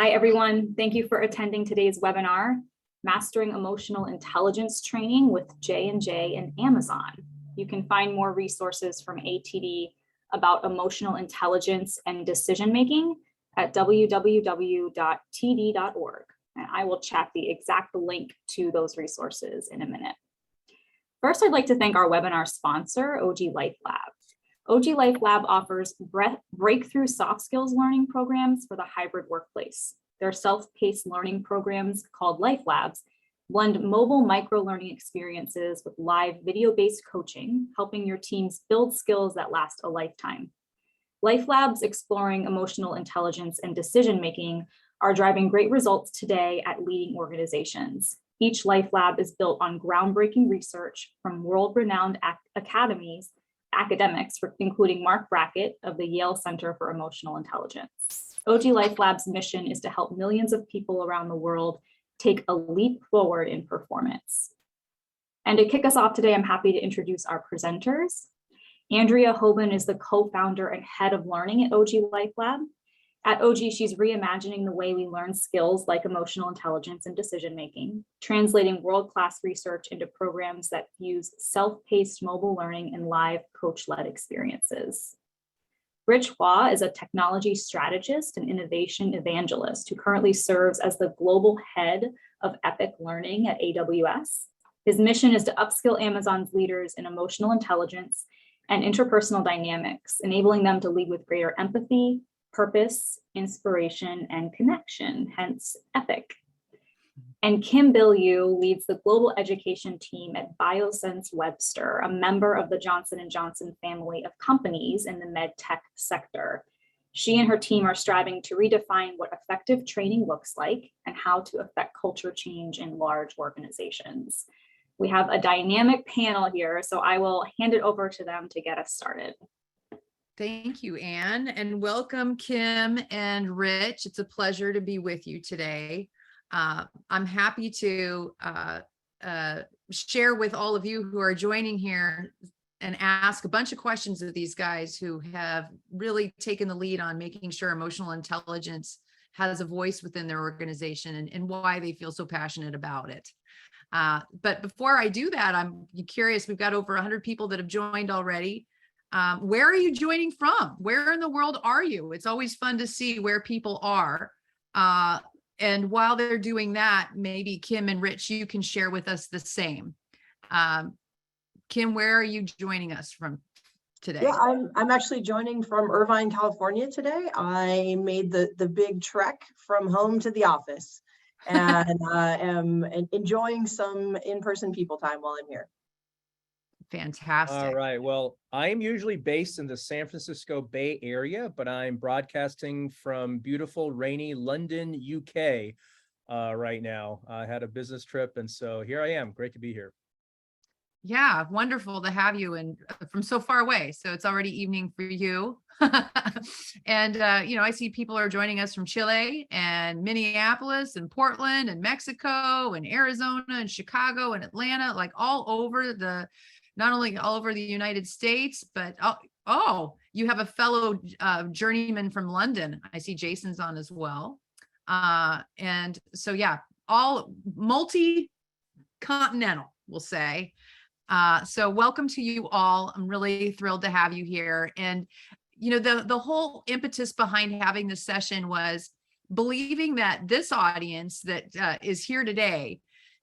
Hi, everyone. Thank you for attending today's webinar, Mastering Emotional Intelligence Training with J&J and Amazon. You can find more resources from ATD about emotional intelligence and decision-making at www.td.org. And I will chat the exact link to those resources in a minute. First, I'd like to thank our webinar sponsor, OG Life Lab. OG Life Lab offers breakthrough soft skills learning programs for the hybrid workplace. Their self-paced learning programs called Life Labs blend mobile micro-learning experiences with live video-based coaching, helping your teams build skills that last a lifetime. Life Labs exploring emotional intelligence and decision-making are driving great results today at leading organizations. Each Life Lab is built on groundbreaking research from world-renowned academics, including Mark Brackett of the Yale Center for Emotional Intelligence. OG Life Lab's mission is to help millions of people around the world take a leap forward in performance. And to kick us off today, I'm happy to introduce our presenters. Andrea Hoban is the co-founder and head of learning at OG Life Lab. At OG, she's reimagining the way we learn skills like emotional intelligence and decision-making, translating world-class research into programs that fuse self-paced mobile learning and live coach-led experiences. Rich Hua is a technology strategist and innovation evangelist who currently serves as the global head of Epic Learning at AWS. His mission is to upskill Amazon's leaders in emotional intelligence and interpersonal dynamics, enabling them to lead with greater empathy, purpose, inspiration, and connection, hence EPIC. And Kim Bilyeu leads the global education team at Biosense Webster, a member of the Johnson & Johnson family of companies in the med tech sector. She and her team are striving to redefine what effective training looks like and how to affect culture change in large organizations. We have a dynamic panel here, so I will hand it over to them to get us started. Thank you, Anne, and welcome Kim and Rich. It's a pleasure to be with you today. I'm happy to share with all of you who are joining here and ask a bunch of questions of these guys who have really taken the lead on making sure emotional intelligence has a voice within their organization and why they feel so passionate about it. But before I do that, I'm curious, we've got over 100 people that have joined already. Where are you joining from? Where in the world are you? It's always fun to see where people are. And while they're doing that, maybe Kim and Rich, you can share with us the same. Kim, where are you joining us from today? Yeah, I'm actually joining from Irvine, California today. I made the big trek from home to the office and am enjoying some in-person people time while I'm here. Fantastic. All right. Well, I'm usually based in the San Francisco Bay Area, but I'm broadcasting from beautiful, rainy London, UK right now. I had a business trip, and so here I am. Great to be here. Yeah, wonderful to have you and from so far away. So it's already evening for you. And, I see people are joining us from Chile and Minneapolis and Portland and Mexico and Arizona and Chicago and Atlanta, like all over not only all over the United States, but you have a fellow journeyman from London. I see Jason's on as well. And so, yeah, all multi-continental, we'll say. So welcome to you all. I'm really thrilled to have you here. And, the whole impetus behind having this session was believing that this audience that is here today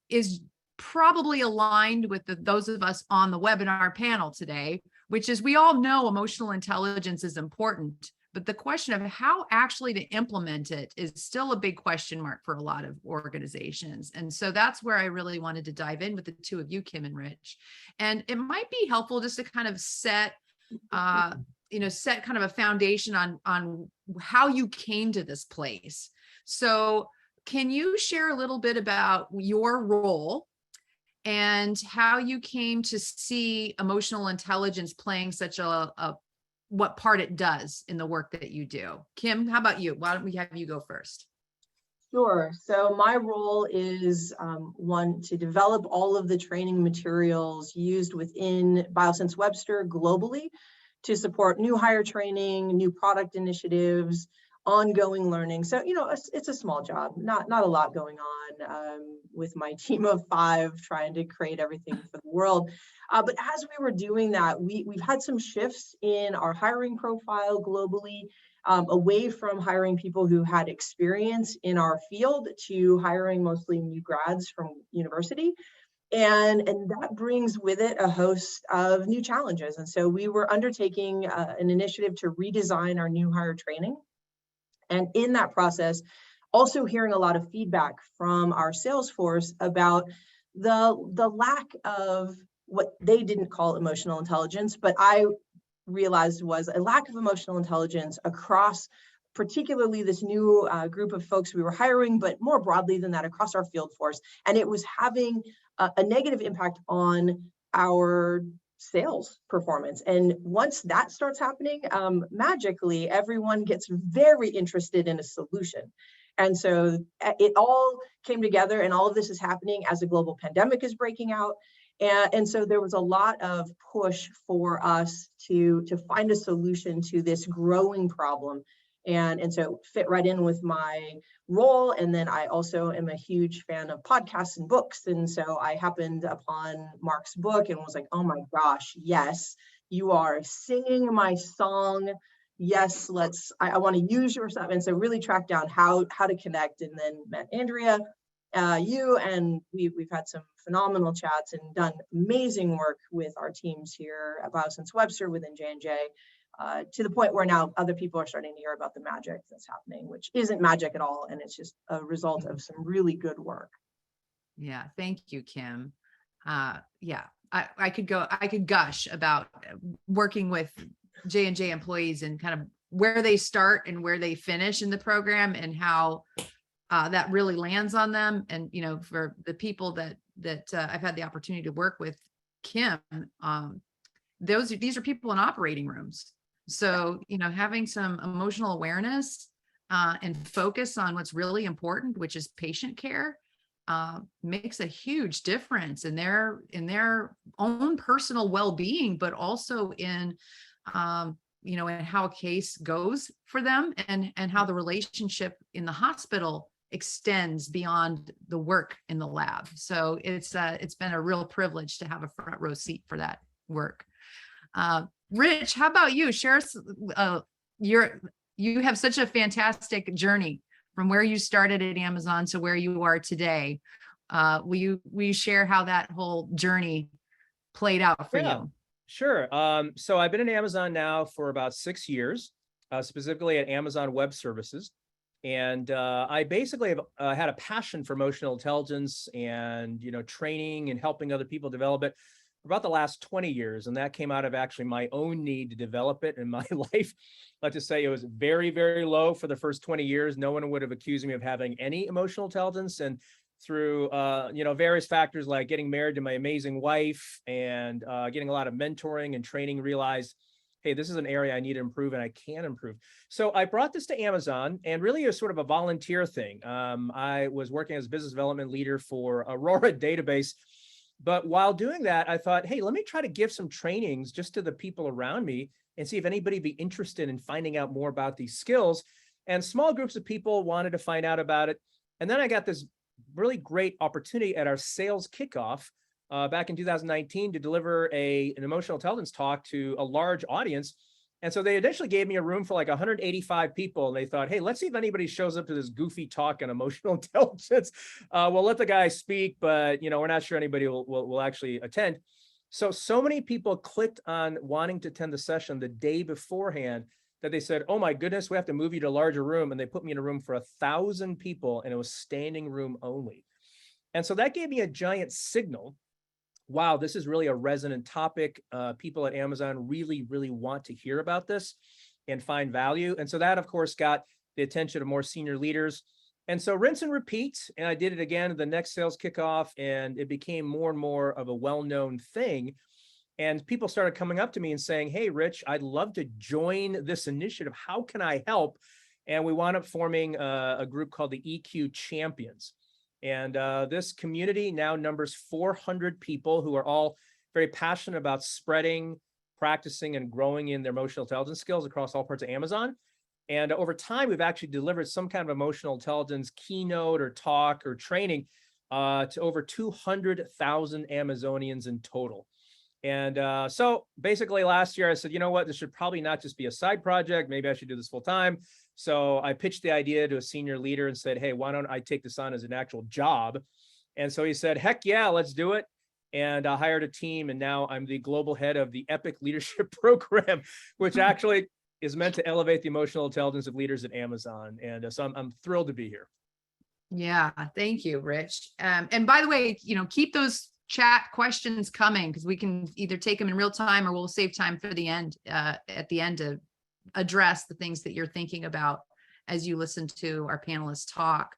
is probably aligned with those of us on the webinar panel today, which is we all know emotional intelligence is important, but the question of how actually to implement it is still a big question mark for a lot of organizations. And so that's where I really wanted to dive in with the two of you, Kim and Rich. And it might be helpful just to kind of set kind of a foundation on how you came to this place. So can you share a little bit about your role and how you came to see emotional intelligence playing such what part it does in the work that you do? Kim, how about you? Why don't we have you go first? Sure. So my role is one, to develop all of the training materials used within Biosense Webster globally to support new hire training, new product initiatives, ongoing learning. So, it's a small job, not a lot going on with my team of 5 trying to create everything for the world. But as we were doing that, we've had some shifts in our hiring profile globally, away from hiring people who had experience in our field to hiring mostly new grads from university. And that brings with it a host of new challenges. And so we were undertaking an initiative to redesign our new hire training. And in that process, also hearing a lot of feedback from our sales force about the lack of what they didn't call emotional intelligence, but I realized was a lack of emotional intelligence across particularly this new group of folks we were hiring, but more broadly than that across our field force. And it was having a negative impact on our sales performance. And once that starts happening, magically, everyone gets very interested in a solution. And so it all came together, and all of this is happening as a global pandemic is breaking out. And so there was a lot of push for us to find a solution to this growing problem. And so fit right in with my role. And then I also am a huge fan of podcasts and books. And so I happened upon Mark's book and was like, oh my gosh, yes, you are singing my song. Yes, I want to use your stuff. And so really tracked down how to connect, and then met Andrea, you, and we've had some phenomenal chats and done amazing work with our teams here at BioSense Webster within J&J. To the point where now other people are starting to hear about the magic that's happening, which isn't magic at all. And it's just a result of some really good work. Yeah. Thank you, Kim. Yeah, I could gush about working with J&J employees and kind of where they start and where they finish in the program, and how that really lands on them. And, for the people that I've had the opportunity to work with Kim, these are people in operating rooms. So, having some emotional awareness and focus on what's really important, which is patient care, makes a huge difference in their own personal well-being, but also in, in how a case goes for them, and how the relationship in the hospital extends beyond the work in the lab. So it's been a real privilege to have a front row seat for that work. Rich, how about you? Share us, you have such a fantastic journey from where you started at Amazon to where you are today. Will you share how that whole journey played out for you? Sure. So I've been in Amazon now for about 6 years, specifically at Amazon Web Services. And I basically have had a passion for emotional intelligence and, training and helping other people develop it for about the last 20 years. And that came out of actually my own need to develop it in my life. Let's just say it was very, very low for the first 20 years. No one would have accused me of having any emotional intelligence. And through, various factors like getting married to my amazing wife and getting a lot of mentoring and training, realized, hey, this is an area I need to improve, and I can improve. So I brought this to Amazon, and really a sort of a volunteer thing. I was working as a business development leader for Aurora Database. But while doing that, I thought, hey, let me try to give some trainings just to the people around me and see if anybody would be interested in finding out more about these skills. And small groups of people wanted to find out about it. And then I got this really great opportunity at our sales kickoff back in 2019 to deliver an emotional intelligence talk to a large audience. And so they initially gave me a room for like 185 people. And they thought, hey, let's see if anybody shows up to this goofy talk on emotional intelligence. We'll let the guy speak, but we're not sure anybody will actually attend. So many people clicked on wanting to attend the session the day beforehand that they said, oh my goodness, we have to move you to a larger room. And they put me in a room for 1,000 people, and it was standing room only. And so that gave me a giant signal. Wow, this is really a resonant topic. People at Amazon really, really want to hear about this and find value. And so that, of course, got the attention of more senior leaders. And so rinse and repeat. And I did it again at the next sales kickoff, and it became more and more of a well-known thing. And people started coming up to me and saying, hey, Rich, I'd love to join this initiative. How can I help? And we wound up forming a group called the EQ Champions. And this community now numbers 400 people who are all very passionate about spreading, practicing, and growing in their emotional intelligence skills across all parts of Amazon. And over time, we've actually delivered some kind of emotional intelligence keynote or talk or training to over 200,000 Amazonians in total. And so basically last year I said, you know what, this should probably not just be a side project. Maybe I should do this full time. So I pitched the idea to a senior leader and said, hey, why don't I take this on as an actual job? And so he said, heck yeah, let's do it. And I hired a team. And now I'm the global head of the EPIC Leadership Program, which actually is meant to elevate the emotional intelligence of leaders at Amazon. And so I'm thrilled to be here. Yeah, thank you, Rich. And by the way, keep those chat questions coming, because we can either take them in real time or we'll save time for the end, at the end, to address the things that you're thinking about as you listen to our panelists talk.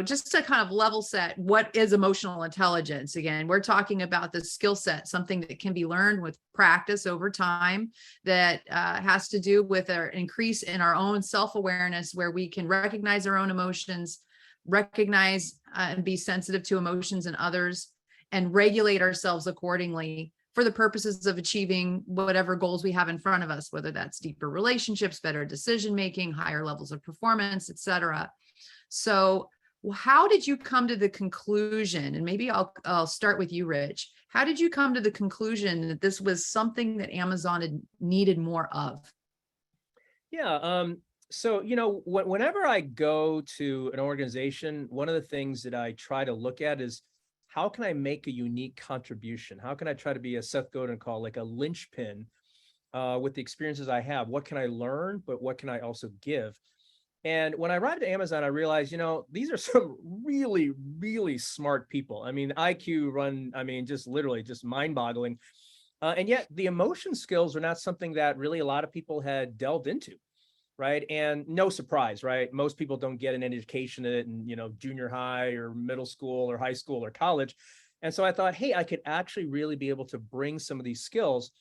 Just to kind of level set, what is emotional intelligence? Again, we're talking about the skill set, something that can be learned with practice over time, that has to do with our increase in our own self-awareness, where we can recognize our own emotions, recognize and be sensitive to emotions in others, and regulate ourselves accordingly for the purposes of achieving whatever goals we have in front of us, whether that's deeper relationships, better decision-making, higher levels of performance, etc. So how did you come to the conclusion, and maybe I'll start with you, Rich. How did you come to the conclusion that this was something that Amazon had needed more of? Yeah. So, whenever I go to an organization, one of the things that I try to look at is, how can I make a unique contribution? How can I try to be, a Seth Godin call, like a linchpin with the experiences I have? What can I learn, but what can I also give? And when I arrived at Amazon, I realized, these are some really, really smart people. I mean, IQ just literally just mind boggling. And yet the emotion skills are not something that really a lot of people had delved into. Right. And no surprise, right? Most people don't get an education in it in, junior high or middle school or high school or college. And so I thought, hey, I could actually really be able to bring some of these skills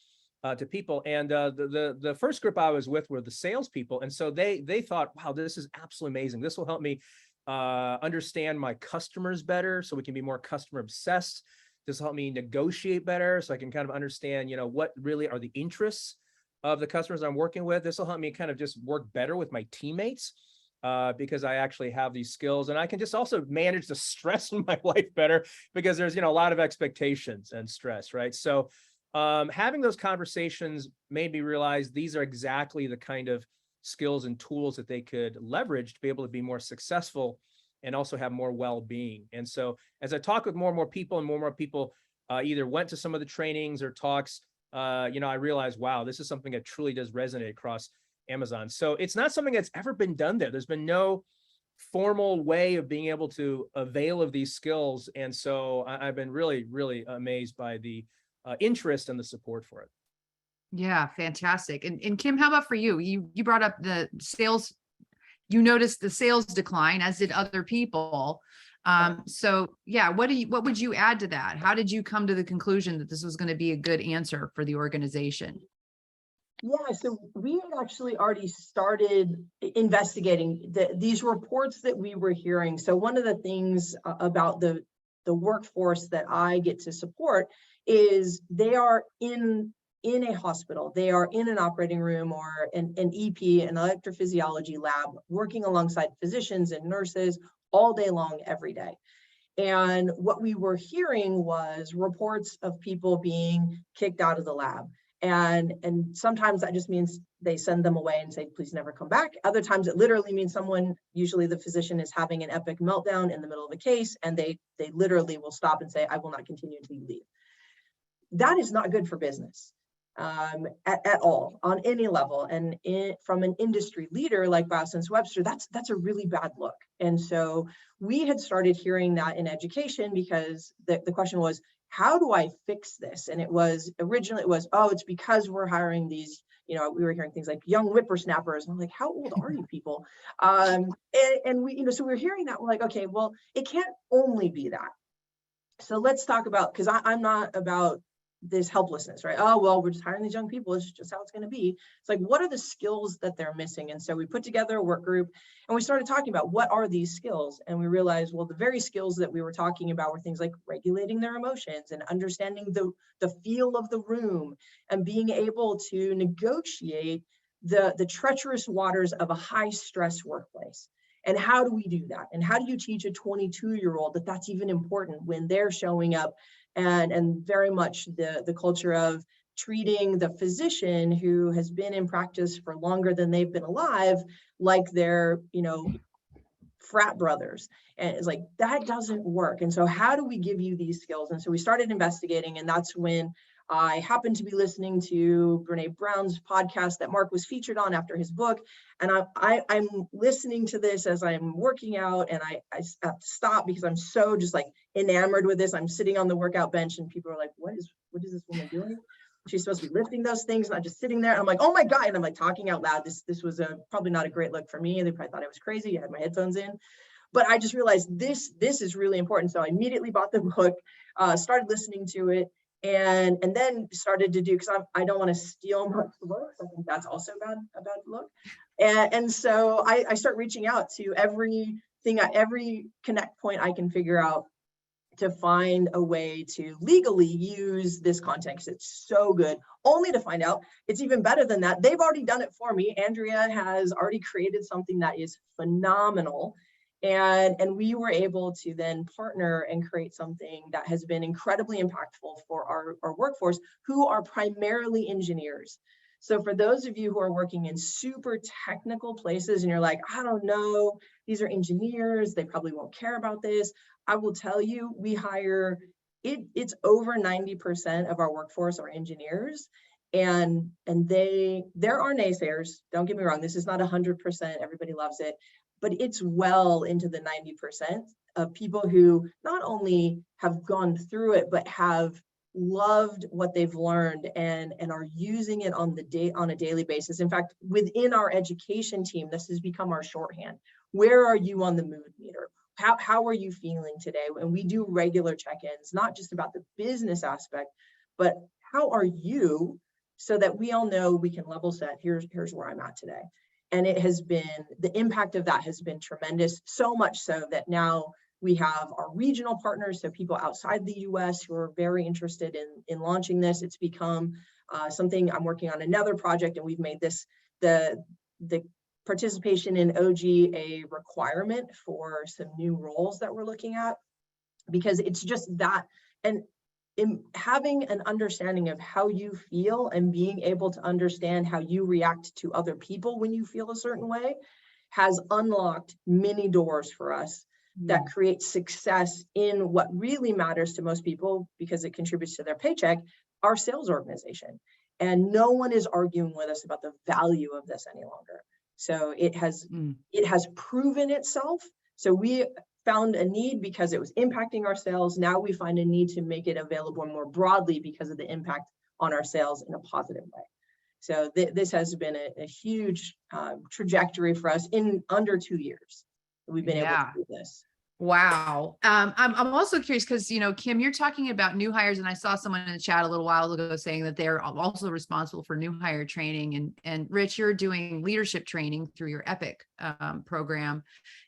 to people. And the first group I was with were the salespeople. And so they thought, wow, this is absolutely amazing. This will help me understand my customers better, so we can be more customer obsessed. This will help me negotiate better, so I can kind of understand, what really are the interests of the customers I'm working with. This will help me kind of just work better with my teammates because I actually have these skills, and I can just also manage the stress in my life better, because there's, a lot of expectations and stress, right? So having those conversations made me realize these are exactly the kind of skills and tools that they could leverage to be able to be more successful and also have more well-being. And so as I talk with more and more people, and more people either went to some of the trainings or talks, I realized, wow, this is something that truly does resonate across Amazon. So it's not something that's ever been done there. There's been no formal way of being able to avail of these skills. And so I've been really, really amazed by the interest and the support for it. Yeah, fantastic. And Kim, how about for you? You brought up the sales. You noticed the sales decline, as did other people. So yeah, what would you add to that? How did you come to the conclusion that this was going to be a good answer for the organization? Yeah, so we had actually already started investigating these reports that we were hearing. So one of the things about the workforce that I get to support is they are in a hospital, they are in an operating room or an EP, an electrophysiology lab, working alongside physicians and nurses all day long, every day. And what we were hearing was reports of people being kicked out of the lab. And sometimes that just means they send them away and say, please never come back. Other times it literally means someone, usually the physician, is having an epic meltdown in the middle of a case, and they literally will stop and say, I will not continue until you leave. That is not good for business at all, on any level. And from an industry leader like Biosense Webster, that's a really bad look. And so we had started hearing that in education, because the question was, how do I fix this? And originally it was, oh, it's because we're hiring these, we were hearing things like young whippersnappers. And I'm like, how old are you people? And we, so we're hearing that. We're like, okay, well, it can't only be that. So let's talk about, because I'm not about this helplessness, right? Oh, well, we're just hiring these young people. It's just how it's going to be. It's like, what are the skills that they're missing? And so we put together a work group and we started talking about what are these skills? And we realized, well, the very skills that we were talking about were things like regulating their emotions and understanding the feel of the room and being able to negotiate the treacherous waters of a high stress workplace. And how do we do that? And how do you teach a 22-year-old that that's even important when they're showing up and very much the culture of treating the physician who has been in practice for longer than they've been alive, like they're, frat brothers. And it's like, that doesn't work. And so how do we give you these skills? And so we started investigating, and that's when I happened to be listening to Brene Brown's podcast that Mark was featured on after his book. And I'm listening to this as I'm working out, and I have to stop because I'm so just like enamored with this. I'm sitting on the workout bench and people are like, what is this woman doing? She's supposed to be lifting those things, not just sitting there. And I'm like, oh my God. And I'm like talking out loud. This was probably not a great look for me. They probably thought I was crazy. I had my headphones in. But I just realized this is really important. So I immediately bought the book, started listening to it, and then started to do, because I don't want to steal Mark's books. I think that's also a bad look. And so I start reaching out to every connect point I can figure out to find a way to legally use this content, because it's so good, only to find out it's even better than that. They've already done it for me. Andrea has already created something that is phenomenal. And we were able to then partner and create something that has been incredibly impactful for our workforce, who are primarily engineers. So for those of you who are working in super technical places and you're like, I don't know, these are engineers, they probably won't care about this. I will tell you, we hire, it's over 90% of our workforce are engineers. And there are naysayers, don't get me wrong, this is not 100%, everybody loves it, but it's well into the 90% of people who not only have gone through it, but have loved what they've learned and are using it on a daily basis. In fact, within our education team, this has become our shorthand. Where are you on the mood meter? How are you feeling today? And we do regular check-ins, not just about the business aspect, but how are you, so that we all know we can level set. Here's where I'm at today. And it has been, the impact of that has been tremendous, so much so that now we have our regional partners, so people outside the US who are very interested in launching this. It's become something. I'm working on another project, and we've made this the participation in OG a requirement for some new roles that we're looking at, because it's just that. And in having an understanding of how you feel and being able to understand how you react to other people when you feel a certain way has unlocked many doors for us that create success in what really matters to most people, because it contributes to their paycheck, our sales organization. And no one is arguing with us about the value of this any longer. So it has proven itself. So we found a need because it was impacting our sales. Now we find a need to make it available more broadly because of the impact on our sales in a positive way. So this has been a huge trajectory for us in under 2 years. We've been able to do this. Wow. I'm also curious because, Kim, you're talking about new hires, and I saw someone in the chat a little while ago saying that they're also responsible for new hire training. And Rich, you're doing leadership training through your EPIC program.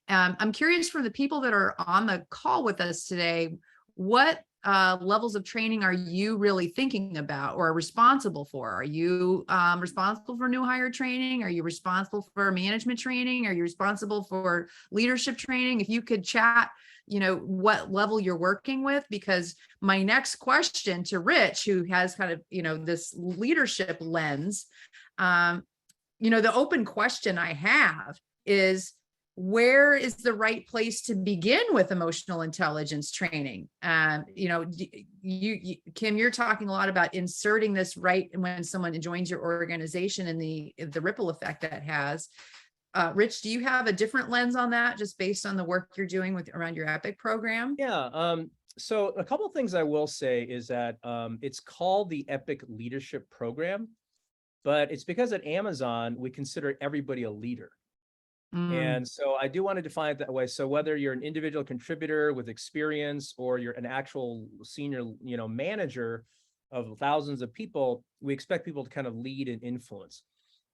I'm curious, for the people that are on the call with us today, what levels of training are you really thinking about or responsible for? Are you responsible for new hire training? Are you responsible for management training? Are you responsible for leadership training? If you could chat, what level you're working with, because my next question to Rich, who has kind of, this leadership lens, the open question I have is, where is the right place to begin with emotional intelligence training? Kim, you're talking a lot about inserting this right when someone joins your organization and the ripple effect that has. Rich, do you have a different lens on that, just based on the work you're doing around your EPIC program? Yeah. So a couple of things I will say is that it's called the EPIC Leadership Program, but it's because at Amazon, we consider everybody a leader. And so I do want to define it that way. So whether you're an individual contributor with experience or you're an actual senior, manager of thousands of people, we expect people to kind of lead and influence.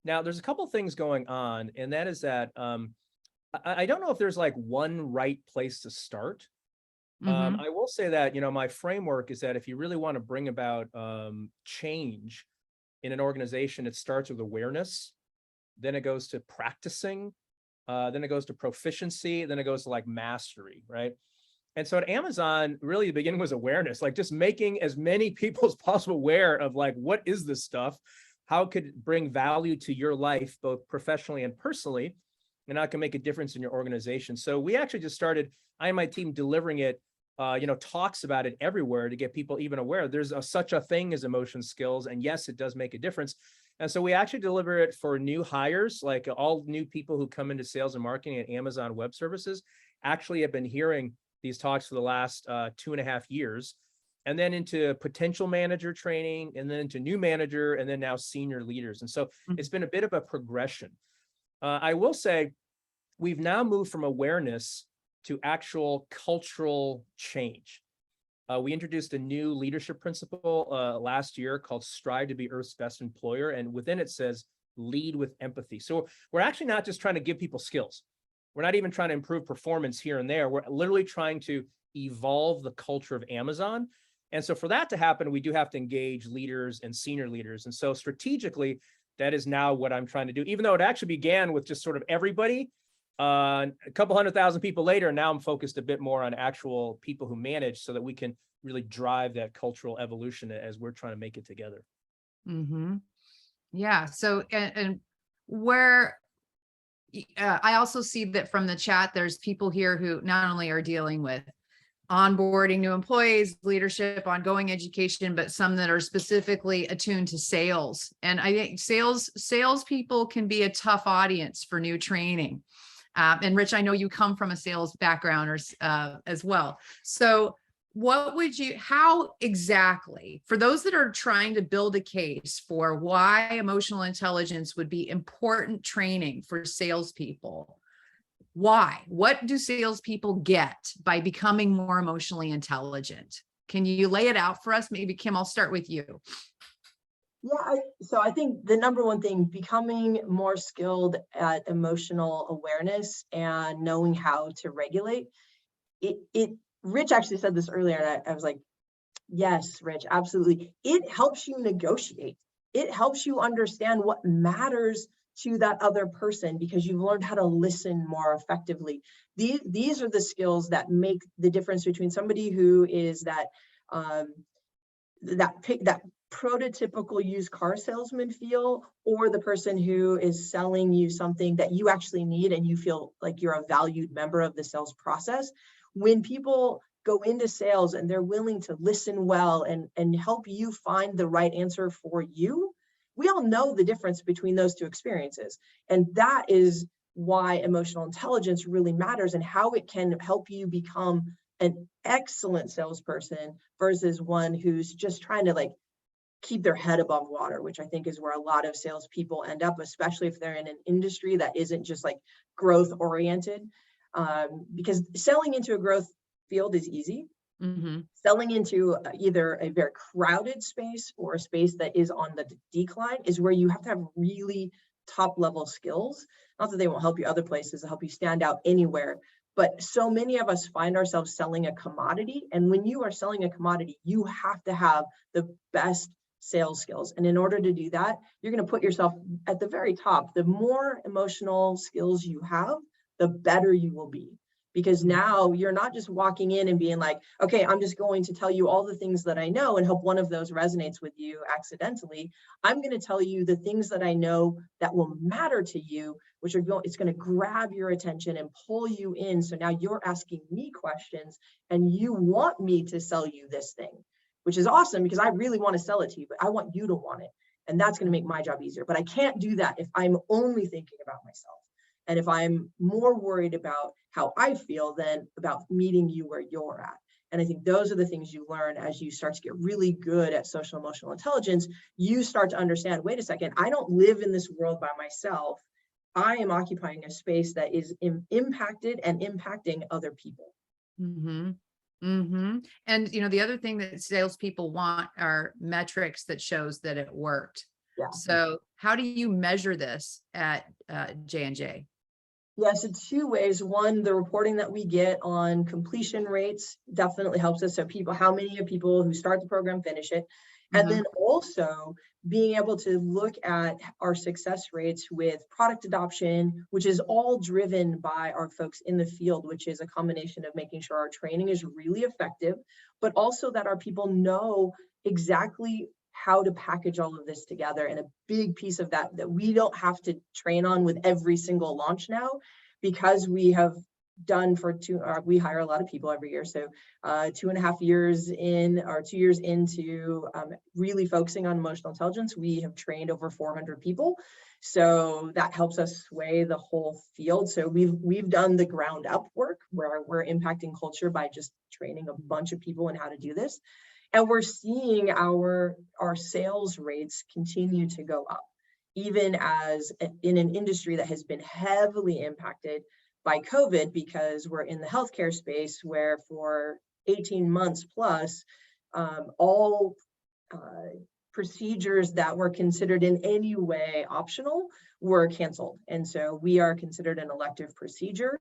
Now, there's a couple of things going on, and that is that I don't know if there's like one right place to start. I will say that, my framework is that if you really want to bring about change in an organization, it starts with awareness. then it goes to practicing, then it goes to proficiency, then it goes to like mastery, right? And so at Amazon, really the beginning was awareness, like just making as many people as possible aware of like, what is this stuff? How could it bring value to your life, both professionally and personally, and how it can make a difference in your organization. So we actually just started, I and my team, delivering it, talks about it everywhere to get people even aware. There's such a thing as emotion skills. And yes, it does make a difference. And so we actually deliver it for new hires, like all new people who come into sales and marketing at Amazon Web Services actually have been hearing these talks for the last 2.5 years, and then into potential manager training, and then into new manager, and then now senior leaders. And so it's been a bit of a progression. I will say we've now moved from awareness to actual cultural change. We introduced a new leadership principle last year called Strive to be Earth's Best Employer. And within it says, lead with empathy. So we're actually not just trying to give people skills. We're not even trying to improve performance here and there. We're literally trying to evolve the culture of Amazon. And so for that to happen, we do have to engage leaders and senior leaders. And so strategically, that is now what I'm trying to do, even though it actually began with just sort of everybody. A couple 100,000 people later, now I'm focused a bit more on actual people who manage so that we can really drive that cultural evolution as we're trying to make it together. Mm-hmm. Yeah. So, and where I also see that from the chat, there's people here who not only are dealing with onboarding new employees, leadership, ongoing education, but some that are specifically attuned to sales. And I think salespeople can be a tough audience for new training. And Rich, I know you come from a sales background as well. So how exactly, for those that are trying to build a case for why emotional intelligence would be important training for salespeople, why? What do salespeople get by becoming more emotionally intelligent? Can you lay it out for us? Maybe Kim, I'll start with you. Yeah, so I think the number one thing, becoming more skilled at emotional awareness and knowing how to regulate it. Rich actually said this earlier, and I was like, yes, Rich, absolutely. It helps you negotiate. It helps you understand what matters to that other person because you've learned how to listen more effectively. These are the skills that make the difference between somebody who is that prototypical used car salesman feel, or the person who is selling you something that you actually need and you feel like you're a valued member of the sales process. When people go into sales and they're willing to listen well and help you find the right answer for you, we all know the difference between those two experiences. And that is why emotional intelligence really matters and how it can help you become an excellent salesperson versus one who's just trying to like keep their head above water, which I think is where a lot of salespeople end up, especially if they're in an industry that isn't just like growth oriented. Because selling into a growth field is easy. Mm-hmm. Selling into either a very crowded space or a space that is on the decline is where you have to have really top level skills. Not that they won't help you other places, they'll help you stand out anywhere. But so many of us find ourselves selling a commodity. And when you are selling a commodity, you have to have the best sales skills. And in order to do that, you're going to put yourself at the very top. The more emotional skills you have, the better you will be. Because now you're not just walking in and being like, okay, I'm just going to tell you all the things that I know and hope one of those resonates with you accidentally. I'm going to tell you the things that I know that will matter to you, which are it's going to grab your attention and pull you in. So now you're asking me questions and you want me to sell you this thing, which is awesome because I really want to sell it to you, but I want you to want it. And that's going to make my job easier. But I can't do that if I'm only thinking about myself. And if I'm more worried about how I feel than about meeting you where you're at. And I think those are the things you learn as you start to get really good at social emotional intelligence. You start to understand, wait a second, I don't live in this world by myself. I am occupying a space that is impacted and impacting other people. Mm-hmm. Mm-hmm. And the other thing that salespeople want are metrics that shows that it worked. Yeah. So how do you measure this at J&J? Yes, it's two ways. One, the reporting that we get on completion rates definitely helps us. So how many of people who start the program finish it? And then also being able to look at our success rates with product adoption, which is all driven by our folks in the field, which is a combination of making sure our training is really effective, but also that our people know exactly how to package all of this together. And a big piece of that we don't have to train on with every single launch now, because we have done for we hire a lot of people every year. So 2.5 years in, or 2 years into really focusing on emotional intelligence, we have trained over 400 people. So that helps us sway the whole field. So we've done the ground up work where we're impacting culture by just training a bunch of people in how to do this. And we're seeing our sales rates continue to go up, even as in an industry that has been heavily impacted by COVID, because we're in the healthcare space where for 18 months plus, all procedures that were considered in any way optional were canceled. And so we are considered an elective procedure.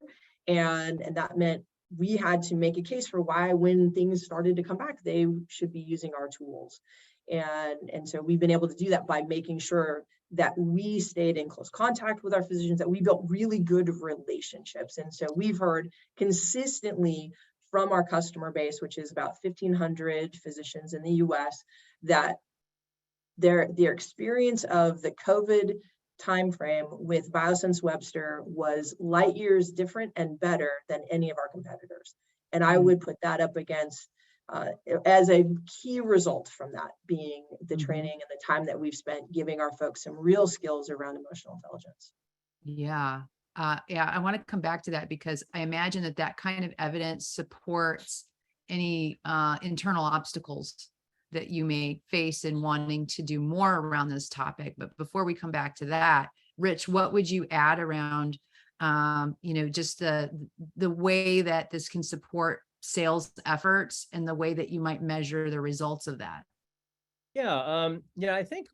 And that meant we had to make a case for why, when things started to come back, they should be using our tools. And so we've been able to do that by making sure that we stayed in close contact with our physicians, that we built really good relationships. And so we've heard consistently from our customer base, which is about 1,500 physicians in the US, that their experience of the COVID timeframe with Biosense Webster was light years different and better than any of our competitors. And I would put that up against as a key result from that being the training and the time that we've spent giving our folks some real skills around emotional intelligence. Yeah. Yeah, I want to come back to that, because I imagine that kind of evidence supports any internal obstacles that you may face in wanting to do more around this topic. But before we come back to that, Rich, what would you add around, just the way that this can support sales efforts and the way that you might measure the results of that? Yeah, I think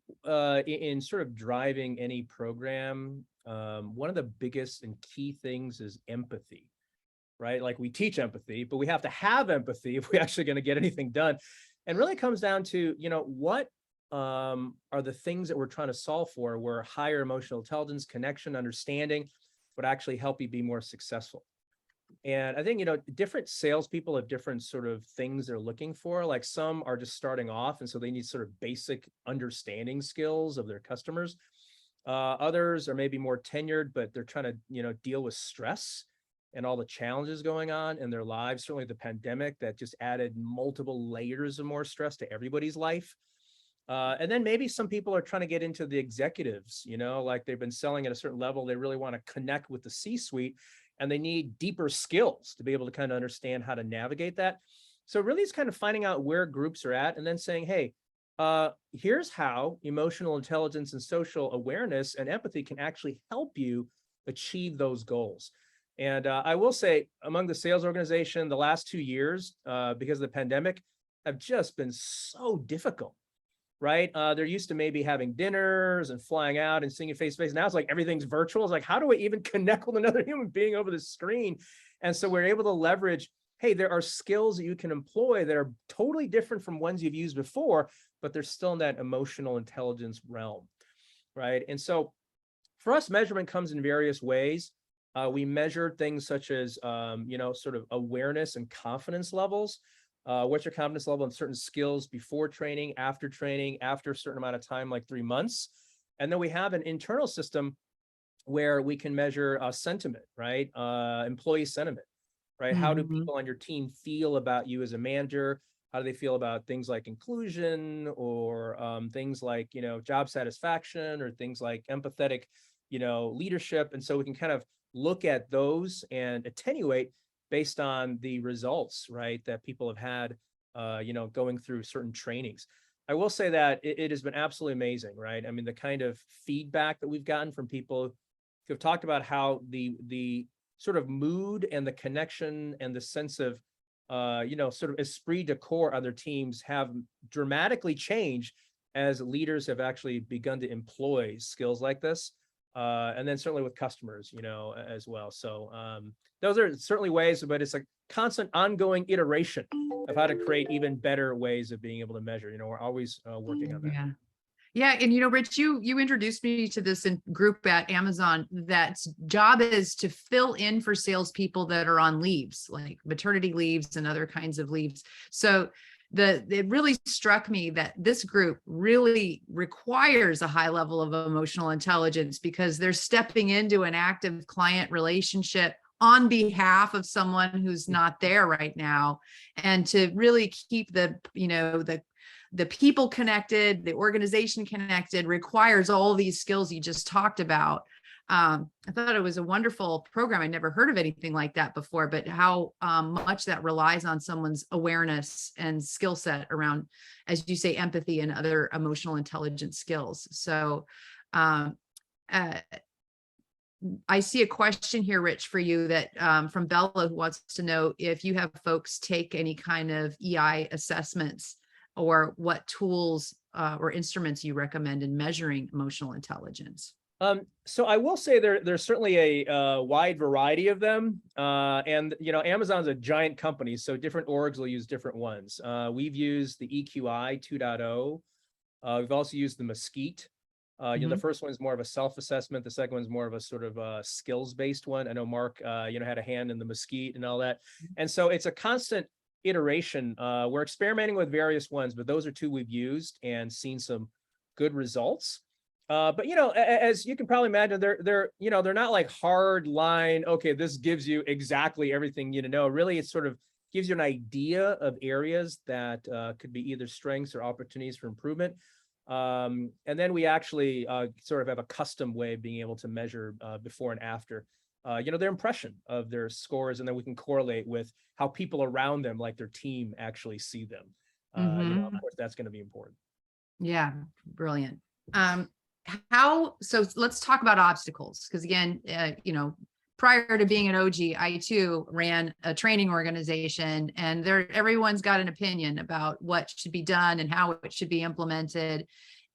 in sort of driving any program, one of the biggest and key things is empathy, right? Like we teach empathy, but we have to have empathy if we're actually going to get anything done. And really comes down to, what are the things that we're trying to solve for, where higher emotional intelligence, connection, understanding would actually help you be more successful. And I think, different salespeople have different sort of things they're looking for. Like some are just starting off, and so they need sort of basic understanding skills of their customers. Others are maybe more tenured, but they're trying to, deal with stress and all the challenges going on in their lives. Certainly the pandemic that just added multiple layers of more stress to everybody's life. And then maybe some people are trying to get into the executives, like they've been selling at a certain level. They really want to connect with the C-suite, and they need deeper skills to be able to kind of understand how to navigate that. So really it's kind of finding out where groups are at and then saying, hey, here's how emotional intelligence and social awareness and empathy can actually help you achieve those goals. And I will say, among the sales organization, the last 2 years, because of the pandemic, have just been so difficult, right? They're used to maybe having dinners and flying out and seeing you face to face. Now it's like everything's virtual. It's like, how do I even connect with another human being over the screen? And so we're able to leverage, hey, there are skills that you can employ that are totally different from ones you've used before, but they're still in that emotional intelligence realm, right? And so for us, measurement comes in various ways. We measure things such as, sort of awareness and confidence levels. What's your confidence level in certain skills before training, after a certain amount of time, like 3 months. And then we have an internal system where we can measure sentiment, right? Employee sentiment, right? How do people on your team feel about you as a manager? How do they feel about things like inclusion or things like, job satisfaction or things like empathetic, leadership? And so we can kind of look at those and attenuate based on the results, right, that people have had, going through certain trainings. I will say that it has been absolutely amazing, right? I mean, the kind of feedback that we've gotten from people who have talked about how the sort of mood and the connection and the sense of, sort of esprit de corps on their teams have dramatically changed as leaders have actually begun to employ skills like this. and then certainly with customers, as well. So those are certainly ways, but it's a constant ongoing iteration of how to create even better ways of being able to measure. We're always working on that. Yeah. Yeah. And Rich, you introduced me to this group at Amazon that's job is to fill in for salespeople that are on leaves, like maternity leaves and other kinds of leaves. So it really struck me that this group really requires a high level of emotional intelligence because they're stepping into an active client relationship on behalf of someone who's not there right now. And to really keep the people connected, the organization connected requires all these skills you just talked about. I thought it was a wonderful program. I never heard of anything like that before, but how much that relies on someone's awareness and skill set around, as you say, empathy and other emotional intelligence skills. So I see a question here, Rich, for you that from Bella, who wants to know if you have folks take any kind of EI assessments or what tools or instruments you recommend in measuring emotional intelligence. So I will say there's certainly a wide variety of them. And, Amazon's a giant company, so different orgs will use different ones. We've used the EQI 2.0. We've also used the Mesquite. The first one is more of a self-assessment. The second one's more of a sort of a skills-based one. I know Mark, had a hand in the Mesquite and all that. And so it's a constant iteration. We're experimenting with various ones, but those are two we've used and seen some good results. But as you can probably imagine, they're not like hard line. Okay, this gives you exactly everything you know. Really, it sort of gives you an idea of areas that could be either strengths or opportunities for improvement. And then we actually sort of have a custom way of being able to measure before and after, their impression of their scores, and then we can correlate with how people around them, like their team, actually see them. Of course, that's going to be important. Yeah, brilliant. So let's talk about obstacles, because again, prior to being an OG, I too ran a training organization, and everyone's got an opinion about what should be done and how it should be implemented.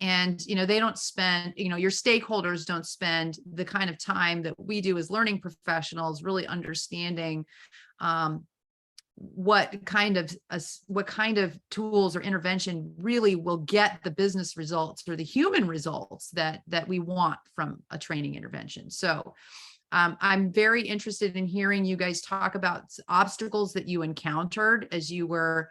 And, they don't spend, your stakeholders don't spend the kind of time that we do as learning professionals really understanding what kind of tools or intervention really will get the business results or the human results that we want from a training intervention. So I'm very interested in hearing you guys talk about obstacles that you encountered as you were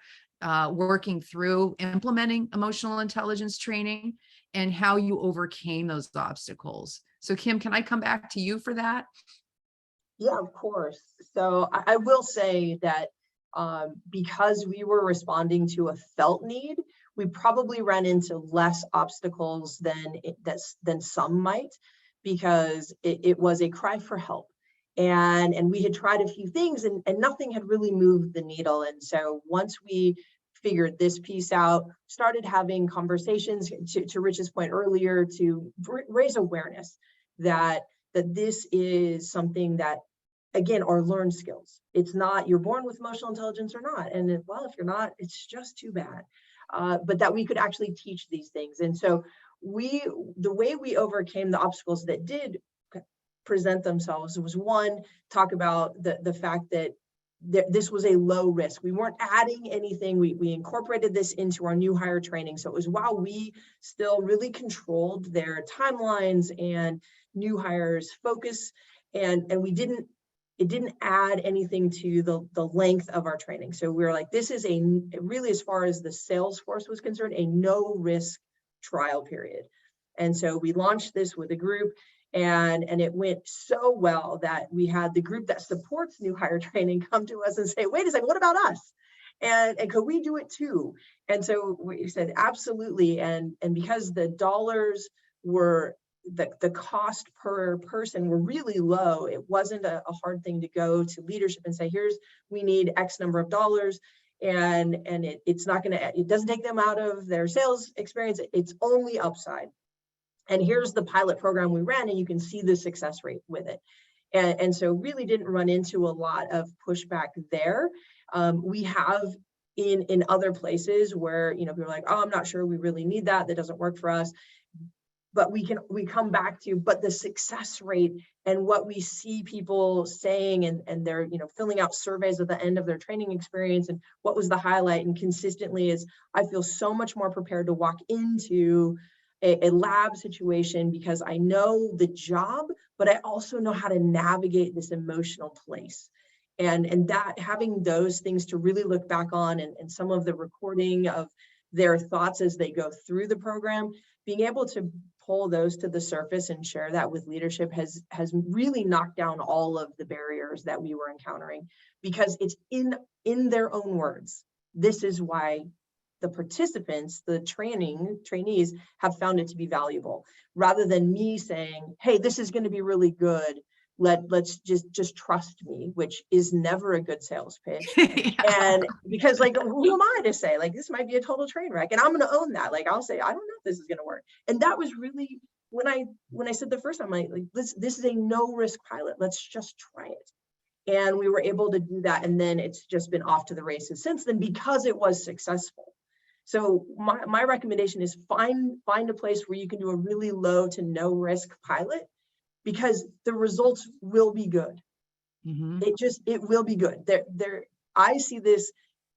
working through implementing emotional intelligence training and how you overcame those obstacles. So Kim, can I come back to you for that? Yeah, of course. So I will say that because we were responding to a felt need, we probably ran into less obstacles than some might, because it was a cry for help. And we had tried a few things and nothing had really moved the needle. And so once we figured this piece out, started having conversations, to Rich's point earlier, to raise awareness that this is something that, again, are learned skills. It's not you're born with emotional intelligence or not. And if you're not, it's just too bad. But that we could actually teach these things. And so the way we overcame the obstacles that did present themselves was, one, talk about the fact that this was a low risk. We weren't adding anything. We incorporated this into our new hire training. So it was while we still really controlled their timelines and new hires focus, and it didn't add anything to the length of our training. So we were like, this is really, as far as the sales force was concerned, a no risk trial period. And so we launched this with a group, and it went so well that we had the group that supports new hire training come to us and say, wait a second, what about us? And could we do it too? And so we said, absolutely. And because the dollars were, the cost per person were really low, it wasn't a hard thing to go to leadership and say, we need X number of dollars. And it doesn't take them out of their sales experience. It's only upside. And here's the pilot program we ran, and you can see the success rate with it. And so really didn't run into a lot of pushback there. We have in other places where, people are like, oh, I'm not sure we really need that. That doesn't work for us. but we come back to, but the success rate and what we see people saying, and they're, filling out surveys at the end of their training experience, and what was the highlight, and consistently is, I feel so much more prepared to walk into a lab situation because I know the job, but I also know how to navigate this emotional place. And that, having those things to really look back on, and some of the recording of their thoughts as they go through the program, being able to pull those to the surface and share that with leadership has really knocked down all of the barriers that we were encountering, because it's in their own words. This is why the participants, the trainees have found it to be valuable, rather than me saying, hey, this is going to be really good. Let's just trust me, which is never a good sales pitch. Yeah. And because, like, who am I to say, like, this might be a total train wreck, and I'm going to own that. Like, I'll say, I don't know if this is going to work. And that was really when I said the first time, like this is a no risk pilot. Let's just try it. And we were able to do that. And then it's just been off to the races since then, because it was successful. So my recommendation is find a place where you can do a really low to no risk pilot, because the results will be good. Mm-hmm. It will be good. I see this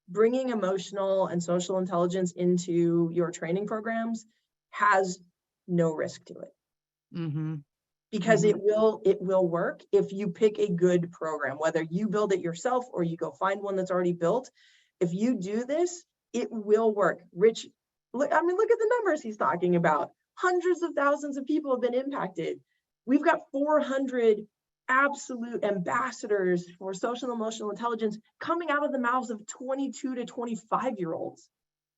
bringing emotional and social intelligence into your training programs has no risk to it. Mm-hmm. Because Mm-hmm. it will work if you pick a good program, whether you build it yourself or you go find one that's already built. If you do this, it will work. Rich, look at the numbers he's talking about. Hundreds of thousands of people have been impacted. We've got 400 absolute ambassadors for social and emotional intelligence coming out of the mouths of 22 to 25-year-olds.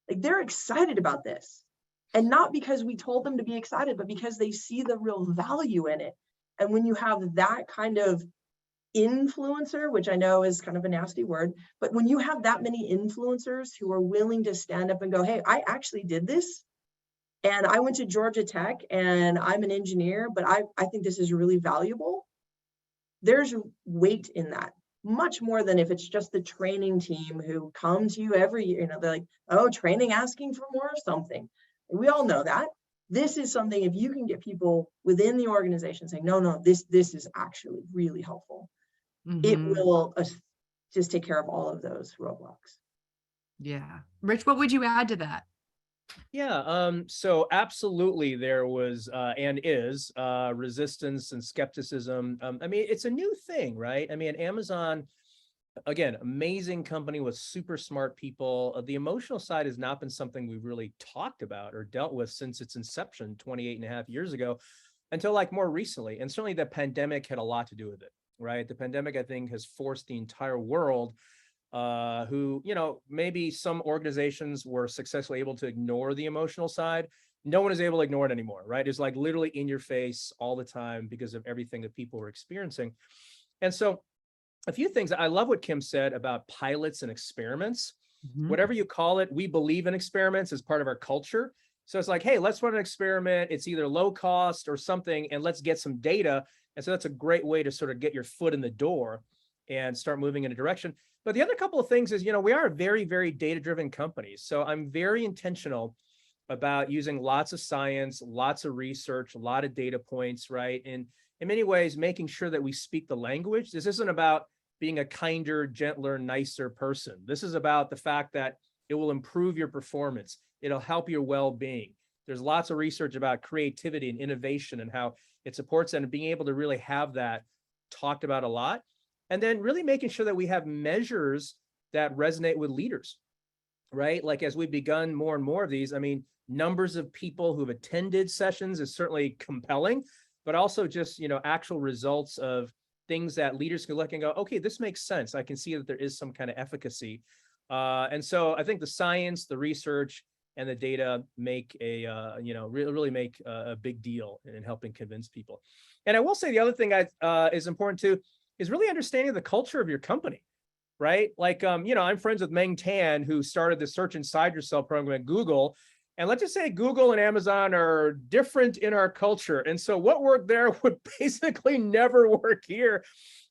Like, they're excited about this. And not because we told them to be excited, but because they see the real value in it. And when you have that kind of influencer, which I know is kind of a nasty word, but when you have that many influencers who are willing to stand up and go, hey, I actually did this, and I went to Georgia Tech, and I'm an engineer, but I think this is really valuable. There's weight in that, much more than if it's just the training team who come to you every year. They're like, oh, training asking for more of something. We all know that. This is something, if you can get people within the organization saying, no, this is actually really helpful. Mm-hmm. It will just take care of all of those roadblocks. Yeah. Rich, what would you add to that? Yeah, so absolutely there was and is resistance and skepticism. I mean, it's a new thing, right? I mean, Amazon, again, amazing company with super smart people. The emotional side has not been something we've really talked about or dealt with since its inception 28 and a half years ago, until like more recently. And certainly the pandemic had a lot to do with it, right? The pandemic, I think, has forced the entire world who, maybe some organizations were successfully able to ignore the emotional side. No one is able to ignore it anymore, right? It's like literally in your face all the time because of everything that people were experiencing. And so a few things. I love what Kim said about pilots and experiments. Mm-hmm. Whatever you call it, we believe in experiments as part of our culture. So it's like, hey, let's run an experiment. It's either low cost or something, and let's get some data. And so that's a great way to sort of get your foot in the door and start moving in a direction. But the other couple of things is, we are a very, very data-driven company. So I'm very intentional about using lots of science, lots of research, a lot of data points, right? And in many ways, making sure that we speak the language. This isn't about being a kinder, gentler, nicer person. This is about the fact that it will improve your performance. It'll help your well-being. There's lots of research about creativity and innovation and how it supports that, and being able to really have that talked about a lot. And then really making sure that we have measures that resonate with leaders, right? Like, as we've begun more and more of these, I mean, numbers of people who've attended sessions is certainly compelling, but also just, actual results of things that leaders can look and go, okay, this makes sense. I can see that there is some kind of efficacy. And so I think the science, the research, and the data make really make a big deal in helping convince people. And I will say the other thing is important too, is really understanding the culture of your company, right? Like, I'm friends with Meng Tan, who started the Search Inside Yourself program at Google. And let's just say Google and Amazon are different in our culture. And so what worked there would basically never work here.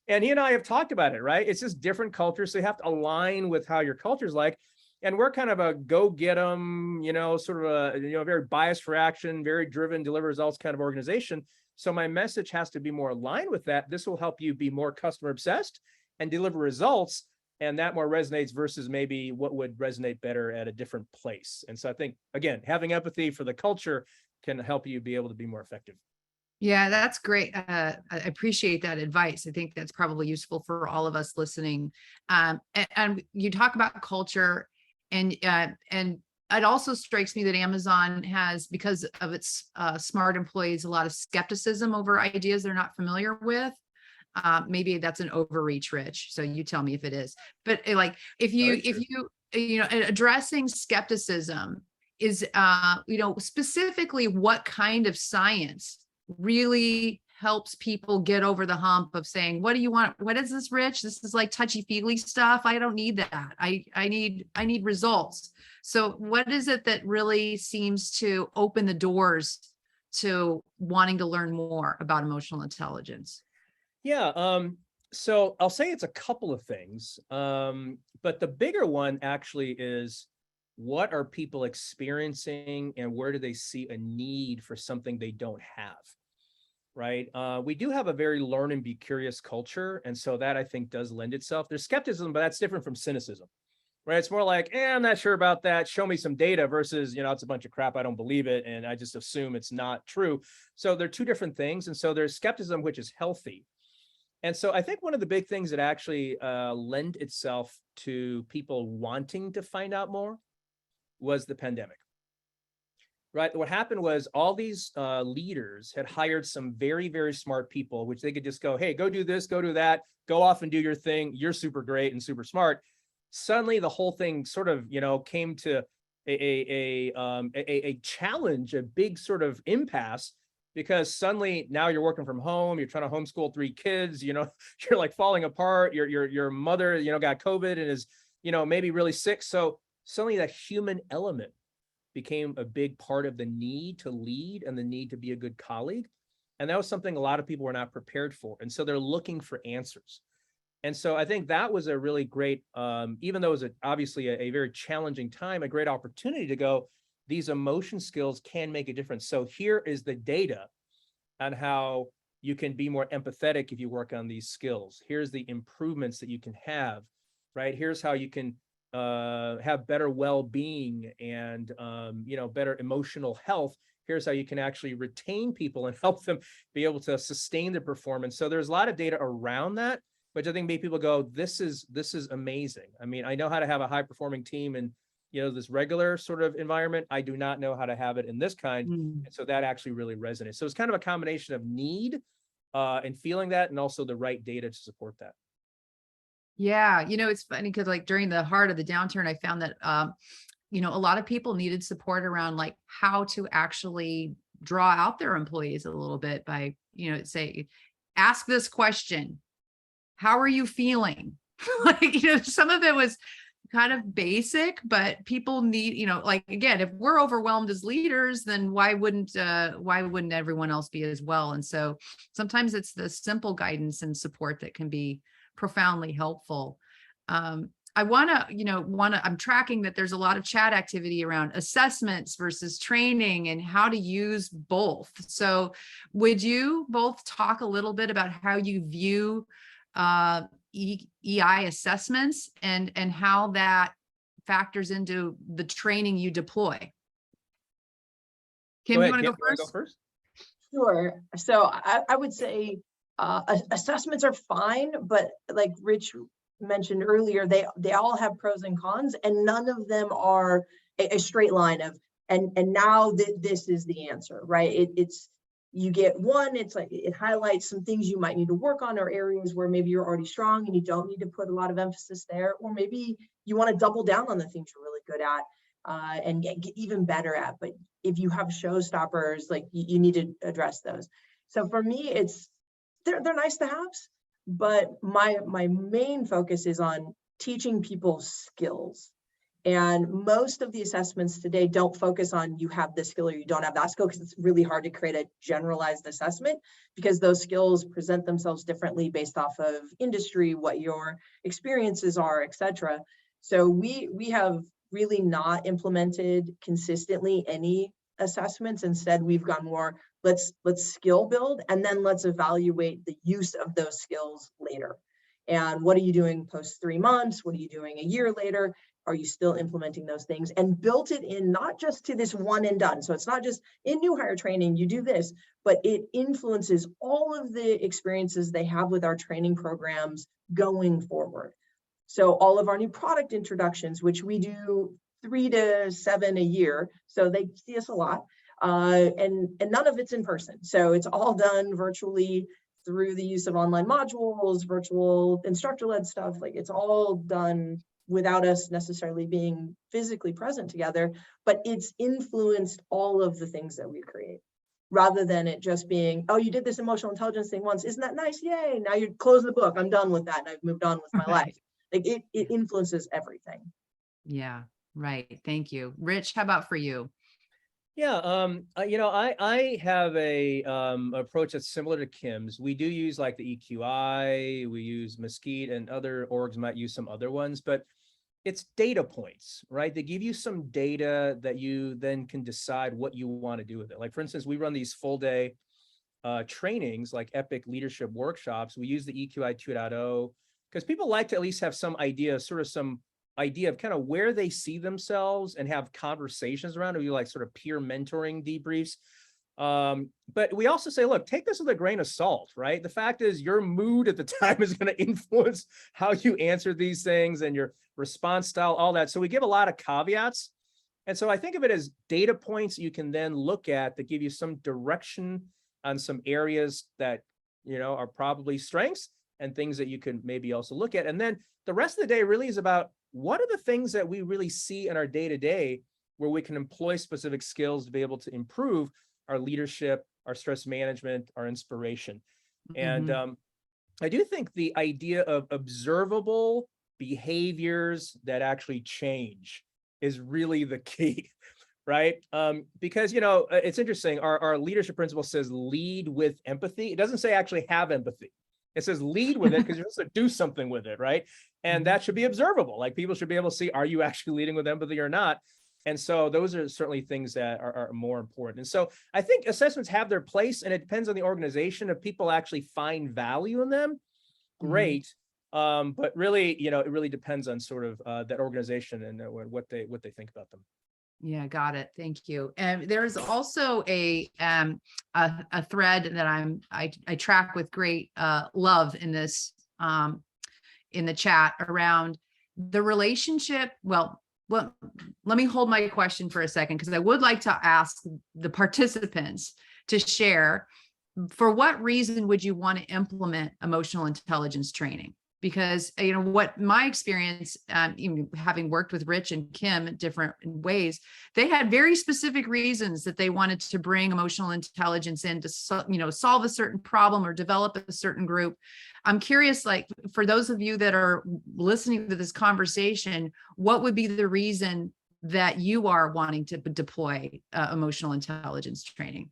And he and I have talked about it, right? It's just different cultures. So you have to align with how your culture is like. And we're kind of a go get them, sort of a, very biased for action, very driven, deliver results kind of organization. So my message has to be more aligned with that. This will help you be more customer obsessed and deliver results. And that more resonates versus maybe what would resonate better at a different place. And so I think, again, having empathy for the culture can help you be able to be more effective. Yeah, that's great. I appreciate that advice. I think that's probably useful for all of us listening. And you talk about culture, and it also strikes me that Amazon has, because of its smart employees, a lot of skepticism over ideas they're not familiar with. Maybe that's an overreach, Rich. So you tell me if it is. But like, if you addressing skepticism is, specifically what kind of science really helps people get over the hump of saying, what do you want? What is this, Rich? This is like touchy-feely stuff. I don't need that. I need results. So what is it that really seems to open the doors to wanting to learn more about emotional intelligence? Yeah. So I'll say it's a couple of things. But the bigger one actually is, what are people experiencing and where do they see a need for something they don't have? Right. We do have a very learn and be curious culture. And so that, I think, does lend itself. There's skepticism, but that's different from cynicism, right? It's more like, I'm not sure about that. Show me some data versus, it's a bunch of crap. I don't believe it. And I just assume it's not true. So they're two different things. And so there's skepticism, which is healthy. And so I think one of the big things that actually lend itself to people wanting to find out more was the pandemic. Right. What happened was all these leaders had hired some very, very smart people, which they could just go, hey, go do this, go do that, go off and do your thing. You're super great and super smart. Suddenly, the whole thing sort of, came to a challenge, a big sort of impasse, because suddenly now you're working from home. You're trying to homeschool 3 kids. You're like falling apart. Your mother, got COVID and is, maybe really sick. So suddenly that human element became a big part of the need to lead and the need to be a good colleague. And that was something a lot of people were not prepared for. And so they're looking for answers. And so I think that was a really great, even though it was obviously a very challenging time, a great opportunity to go, these emotion skills can make a difference. So here is the data on how you can be more empathetic if you work on these skills. Here's the improvements that you can have, right? Here's how you can have better well-being and better emotional health. Here's how you can actually retain people and help them be able to sustain their performance. So there's a lot of data around that, which I think made people go, this is amazing. I mean, I know how to have a high-performing team in this regular sort of environment. I do not know how to have it in this kind. And so that actually really resonates. So it's kind of a combination of need and feeling that, and also the right data to support that. Yeah, it's funny because like during the heart of the downturn, I found that, a lot of people needed support around like how to actually draw out their employees a little bit by, say, ask this question. How are you feeling? Like, some of it was kind of basic, but people need, like, again, if we're overwhelmed as leaders, then why wouldn't everyone else be as well? And so sometimes it's the simple guidance and support that can be profoundly helpful. I I'm tracking that there's a lot of chat activity around assessments versus training and how to use both. So would you both talk a little bit about how you view EI assessments and how that factors into the training you deploy? Kim, you want to go first? Sure. So I would say assessments are fine, but like Rich mentioned earlier, they all have pros and cons, and none of them are a straight line of and now this is the answer, right? It's you get one, it's like it highlights some things you might need to work on, or areas where maybe you're already strong and you don't need to put a lot of emphasis there, or maybe you want to double down on the things you're really good at and get even better at. But if you have showstoppers, like you need to address those. So for me, they're nice to haves, but my main focus is on teaching people skills. And most of the assessments today don't focus on you have this skill or you don't have that skill, because it's really hard to create a generalized assessment, because those skills present themselves differently based off of industry, what your experiences are, etc. So we have really not implemented consistently any assessments. Instead, we've gone more, let's skill build, and then let's evaluate the use of those skills later. And what are you doing post 3 months? What are you doing a year later? Are you still implementing those things? And built it in not just to this one and done. So it's not just in new hire training, you do this, but it influences all of the experiences they have with our training programs going forward. So all of our new product introductions, which we do 3 to 7 a year, so they see us a lot, and none of it's in person. So it's all done virtually through the use of online modules, virtual instructor-led stuff. Like, it's all done without us necessarily being physically present together, but it's influenced all of the things that we create, rather than it just being, oh, you did this emotional intelligence thing once, isn't that nice? Yay, now you close the book, I'm done with that, and I've moved on with my life. Like, it influences everything. Yeah, right. Thank you. Rich, how about for you? Yeah, I have a approach that's similar to Kim's. We do use like the EQI, we use Mesquite, and other orgs might use some other ones, but it's data points, right? They give you some data that you then can decide what you want to do with it. Like, for instance, we run these full day trainings, like epic leadership workshops. We use the EQI 2.0 because people like to at least have some idea, of kind of where they see themselves and have conversations around it. We like sort of peer mentoring debriefs. But we also say, look, take this with a grain of salt, right? The fact is your mood at the time is going to influence how you answer these things and your response style, all that. So we give a lot of caveats. And so I think of it as data points you can then look at that give you some direction on some areas that, are probably strengths and things that you can maybe also look at. And then the rest of the day really is about what are the things that we really see in our day-to-day where we can employ specific skills to be able to improve our leadership, our stress management, our inspiration. And I do think the idea of observable behaviors that actually change is really the key, right? Because, it's interesting. Our leadership principle says lead with empathy. It doesn't say actually have empathy. It says lead with it because you're supposed to do something with it, right? And that should be observable. Like, people should be able to see, are you actually leading with empathy or not? And so those are certainly things that are more important. And so I think assessments have their place, and it depends on the organization. If people actually find value in them, great. But really, it really depends on sort of that organization and what they think about them. Yeah, got it. Thank you. And there's also a thread that I track with great love in this in the chat around the relationship. Well, let me hold my question for a second, because I would like to ask the participants to share, for what reason would you want to implement emotional intelligence training? Because, what my experience, even having worked with Rich and Kim in different ways, they had very specific reasons that they wanted to bring emotional intelligence in to, solve a certain problem or develop a certain group. I'm curious, like, for those of you that are listening to this conversation, what would be the reason that you are wanting to deploy emotional intelligence training?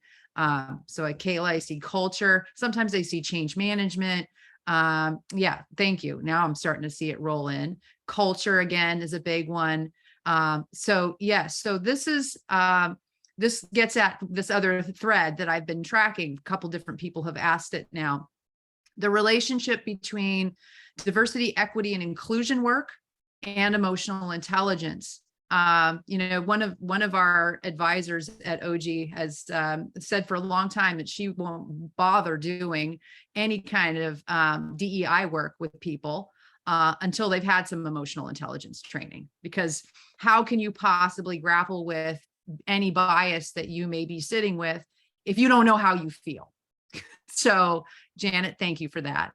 So at Kayla, I see culture. Sometimes I see change management. Yeah, thank you. Now I'm starting to see it roll in. Culture, again, is a big one. So this is, this gets at this other thread that I've been tracking. A couple different people have asked it now. The relationship between diversity, equity, and inclusion work and emotional intelligence. One of our advisors at OG has said for a long time that she won't bother doing any kind of DEI work with people until they've had some emotional intelligence training, because how can you possibly grapple with any bias that you may be sitting with if you don't know how you feel? So, Janet, thank you for that.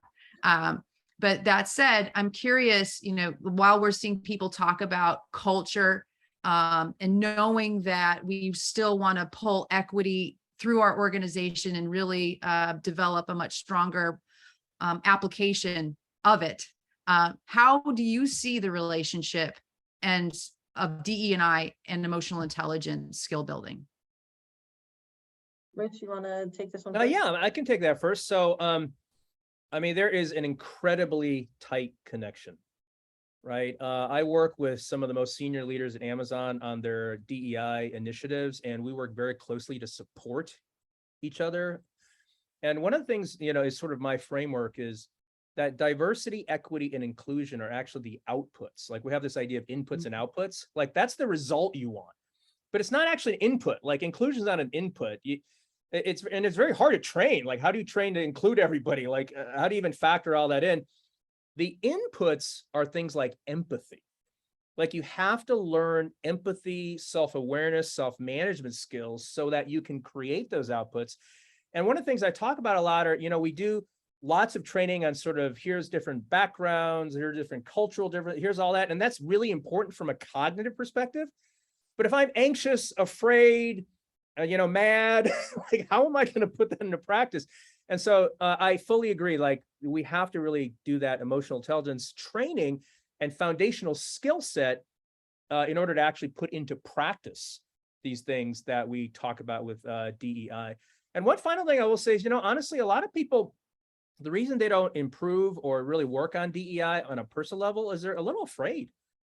But that said, I'm curious, while we're seeing people talk about culture and knowing that we still want to pull equity through our organization and really develop a much stronger application of it, how do you see the relationship of DE&I and emotional intelligence skill building? Rich, you want to take this one? Yeah, I can take that first. So, there is an incredibly tight connection right? I work with some of the most senior leaders at Amazon on their DEI initiatives, and we work very closely to support each other. And one of the things, is sort of my framework is that diversity, equity, and inclusion are actually the outputs. Like, we have this idea of inputs and outputs, like that's the result you want, but it's not actually an input. Like, inclusion is not an input. It's very hard to train. Like, how do you train to include everybody? Like, how do you even factor all that in? The inputs are things like empathy. Like, you have to learn empathy, self-awareness, self-management skills so that you can create those outputs. And one of the things I talk about a lot are, we do lots of training on sort of, here's different backgrounds, here's different cultural different, here's all that. And that's really important from a cognitive perspective. But if I'm anxious, afraid, mad, like, how am I going to put that into practice? And so I fully agree. Like, we have to really do that emotional intelligence training and foundational skill set in order to actually put into practice these things that we talk about with DEI. And one final thing I will say is, honestly, a lot of people, the reason they don't improve or really work on DEI on a personal level is they're a little afraid.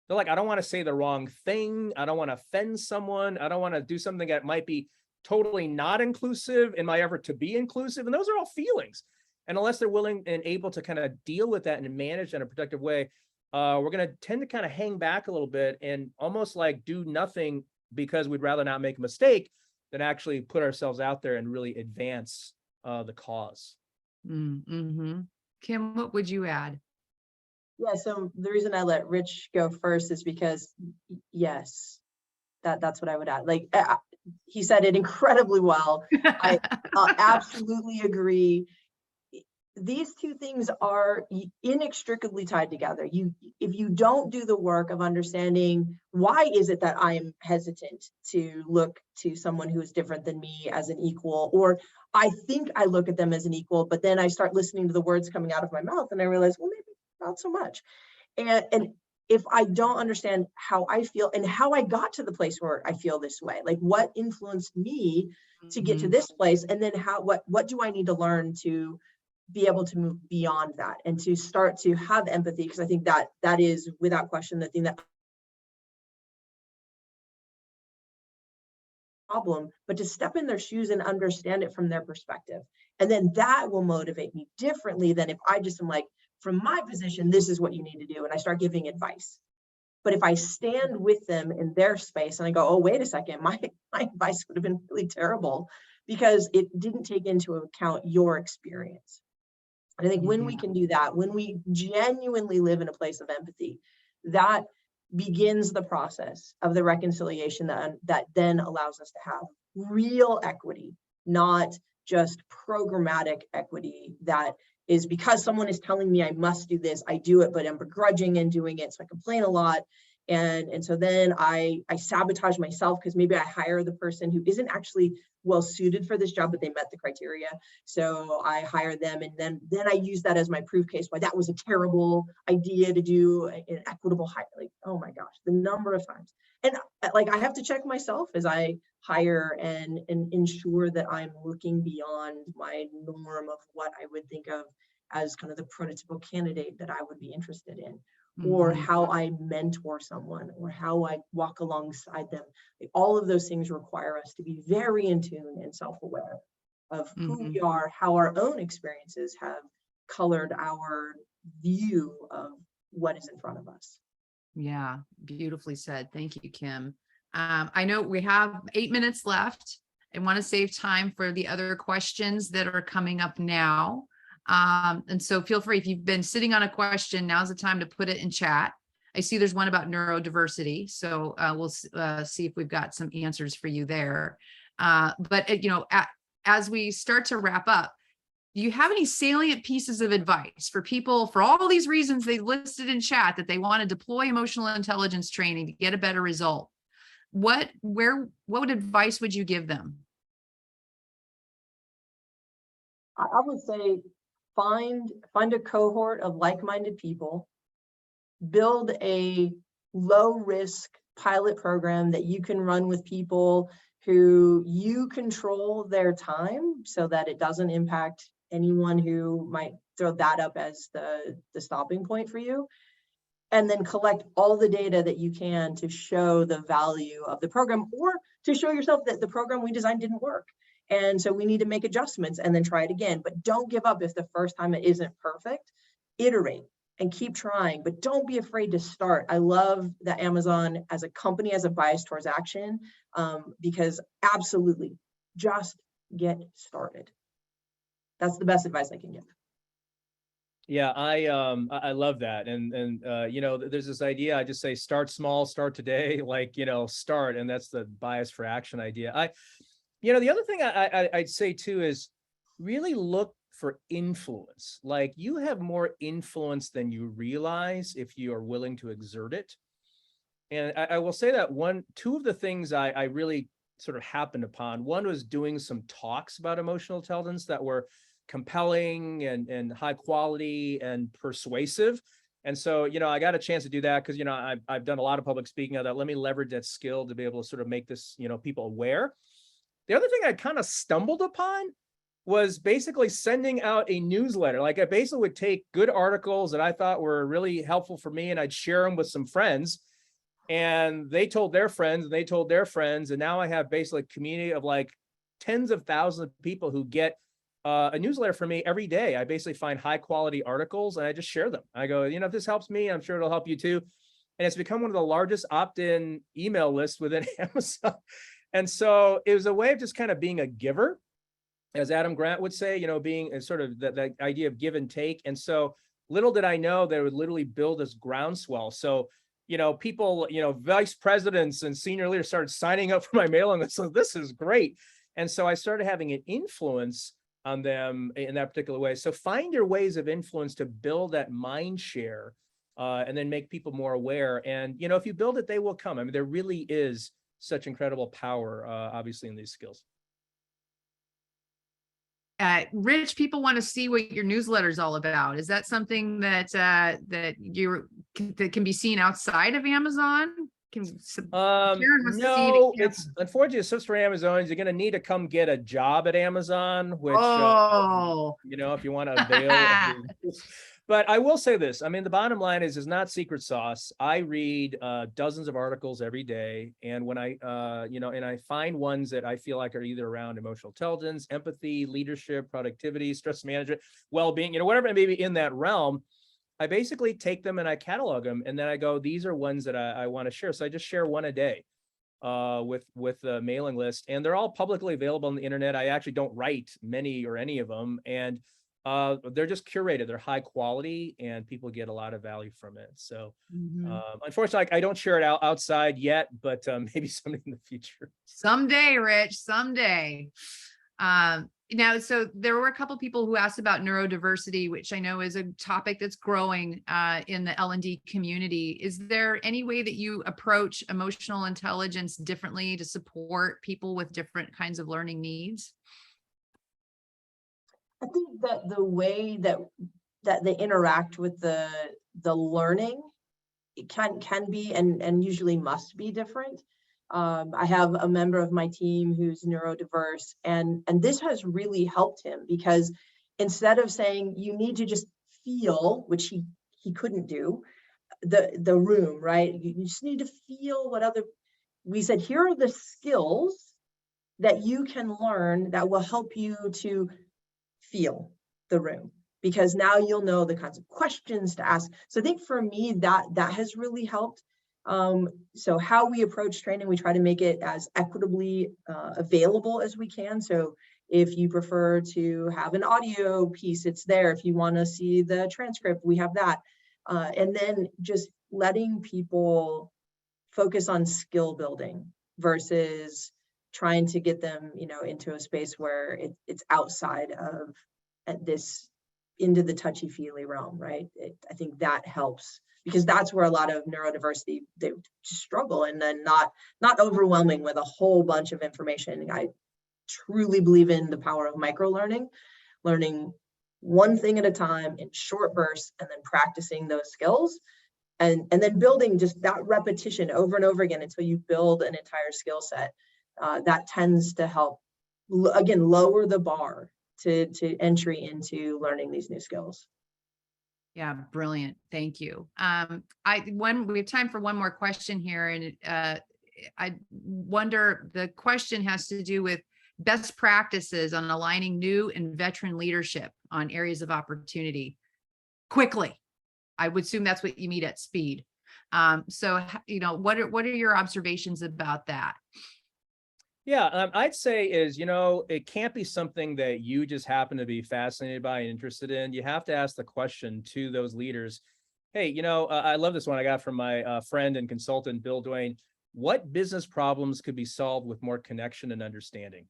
They're like, I don't want to say the wrong thing. I don't want to offend someone. I don't want to do something that might be totally not inclusive in my effort to be inclusive. And those are all feelings. And unless they're willing and able to kind of deal with that and manage in a productive way, we're going to tend to kind of hang back a little bit and almost like do nothing because we'd rather not make a mistake than actually put ourselves out there and really advance the cause. Mm-hmm. Kim, what would you add? Yeah, so the reason I let Rich go first is because, yes, that's what I would add. Like, he said it incredibly well. I absolutely agree. These two things are inextricably tied together. If you don't do the work of understanding why is it that I'm hesitant to look to someone who is different than me as an equal, or I think I look at them as an equal, but then I start listening to the words coming out of my mouth and I realize, well, maybe not so much. And if I don't understand how I feel and how I got to the place where I feel this way, like what influenced me to get to this place, and then what do I need to learn to be able to move beyond that and to start to have empathy? Because I think that is without question the thing that problem, but to step in their shoes and understand it from their perspective. And then that will motivate me differently than if I just am like, from my position, this is what you need to do. And I start giving advice. But if I stand with them in their space and I go, oh, wait a second, my advice would have been really terrible because it didn't take into account your experience. And I think when we can do that, when we genuinely live in a place of empathy, that begins the process of the reconciliation that then allows us to have real equity, not just programmatic equity that is because someone is telling me I must do this, I do it, but I'm begrudging in doing it. So I complain a lot. And so then I sabotage myself because maybe I hire the person who isn't actually well suited for this job, but they met the criteria. So I hire them, and then I use that as my proof case why that was a terrible idea to do an equitable hire. Like, oh my gosh, the number of times. And like, I have to check myself as I hire and ensure that I'm looking beyond my norm of what I would think of as kind of the prototypical candidate that I would be interested in. Or how I mentor someone, or how I walk alongside them. Like, all of those things require us to be very in tune and self-aware of who we are, how our own experiences have colored our view of what is in front of us. Yeah, beautifully said. Thank you, Kim. I know we have 8 minutes left. I want to save time for the other questions that are coming up now. And so feel free, if you've been sitting on a question, now's the time to put it in chat. I see there's one about neurodiversity. So we'll see if we've got some answers for you there. But as we start to wrap up, do you have any salient pieces of advice for people, for all these reasons they listed in chat that they want to deploy emotional intelligence training to get a better result? What advice would you give them? I would say find a cohort of like-minded people, build a low-risk pilot program that you can run with people who you control their time so that it doesn't impact anyone who might throw that up as the stopping point for you. and then collect all the data that you can to show the value of the program, or to show yourself that the program we designed didn't work. And so we need to make adjustments and then try it again. But don't give up if the first time it isn't perfect. Iterate and keep trying, but don't be afraid to start. I love that Amazon as a company has a bias towards action, because absolutely, just get started. That's the best advice I can give. Yeah, I love that. And you know, there's this idea, I just say, start small, start today, like, you know, start. And that's the bias for action idea. You know, the other thing I'd say too is really look for influence. Like, you have more influence than you realize if you are willing to exert it. And I will say that two of the things I really sort of happened upon, one was doing some talks about emotional intelligence that were compelling and high quality and persuasive. And so, you know, I got a chance to do that because, you know, I've done a lot of public speaking. I thought, let me leverage that skill to be able to sort of make this, you know, people aware. The other thing I kind of stumbled upon was basically sending out a newsletter. Like, I basically would take good articles that I thought were really helpful for me, and I'd share them with some friends, and they told their friends, and they told their friends. And now I have basically a community of like tens of thousands of people who get a newsletter from me every day. I basically find high quality articles and I just share them. I go, you know, if this helps me, I'm sure it'll help you too. And it's become one of the largest opt-in email lists within Amazon. And so it was a way of just kind of being a giver, as Adam Grant would say, you know, being a sort of that idea of give and take. And so little did I know they would literally build this groundswell. So, you know, people, you know, vice presidents and senior leaders started signing up for my mailing list. So this is great. And so I started having an influence on them in that particular way. So find your ways of influence to build that mind share, and then make people more aware. And, you know, if you build it, they will come. I mean, there really is such incredible power, obviously, in these skills. Rich, people want to see what your newsletter is all about. Is that something that that can be seen outside of Amazon? No, it's unfortunately, it's just for Amazons. You're going to need to come get a job at Amazon, which, you know, if you want to avail of but I will say this. I mean, the bottom line is not secret sauce. I read dozens of articles every day. And when I, you know, and I find ones that I feel like are either around emotional intelligence, empathy, leadership, productivity, stress management, well-being, you know, whatever it may be in that realm, I basically take them and I catalog them. And then I go, these are ones that I want to share. So I just share one a day with the mailing list, and they're all publicly available on the internet. I actually don't write many or any of them. And they're just curated. They're high quality and people get a lot of value from it. So unfortunately, I don't share it outside yet, but maybe someday in the future. Someday, Rich, someday. Now, so there were a couple people who asked about neurodiversity, which I know is a topic that's growing in the L&D community. Is there any way that you approach emotional intelligence differently to support people with different kinds of learning needs? I think that the way that they interact with the learning, it can be and usually must be different. I have a member of my team who's neurodiverse, and this has really helped him, because instead of saying you need to just feel, which he couldn't do, the room, right? You just need to feel we said, here are the skills that you can learn that will help you to feel the room, because now you'll know the kinds of questions to ask. So I think for me, that has really helped. So how we approach training, we try to make it as equitably available as we can. So if you prefer to have an audio piece, it's there. If you want to see the transcript, we have that. And then just letting people focus on skill building versus trying to get them, you know, into a space where it's outside of into the touchy-feely realm, right? I think that helps, because that's where a lot of neurodiversity, they struggle, and then not overwhelming with a whole bunch of information. I truly believe in the power of micro-learning, learning one thing at a time in short bursts, and then practicing those skills, and then building just that repetition over and over again until you build an entire skill set. That tends to help, again, lower the bar to entry into learning these new skills. Yeah, brilliant. Thank you. We have time for one more question here, and I wonder, the question has to do with best practices on aligning new and veteran leadership on areas of opportunity quickly. I would assume that's what you mean at speed. So, what are your observations about that? Yeah, I'd say is, it can't be something that you just happen to be fascinated by and interested in. You have to ask the question to those leaders. Hey, I love this one I got from my friend and consultant, Bill Duane. What business problems could be solved with more connection and understanding?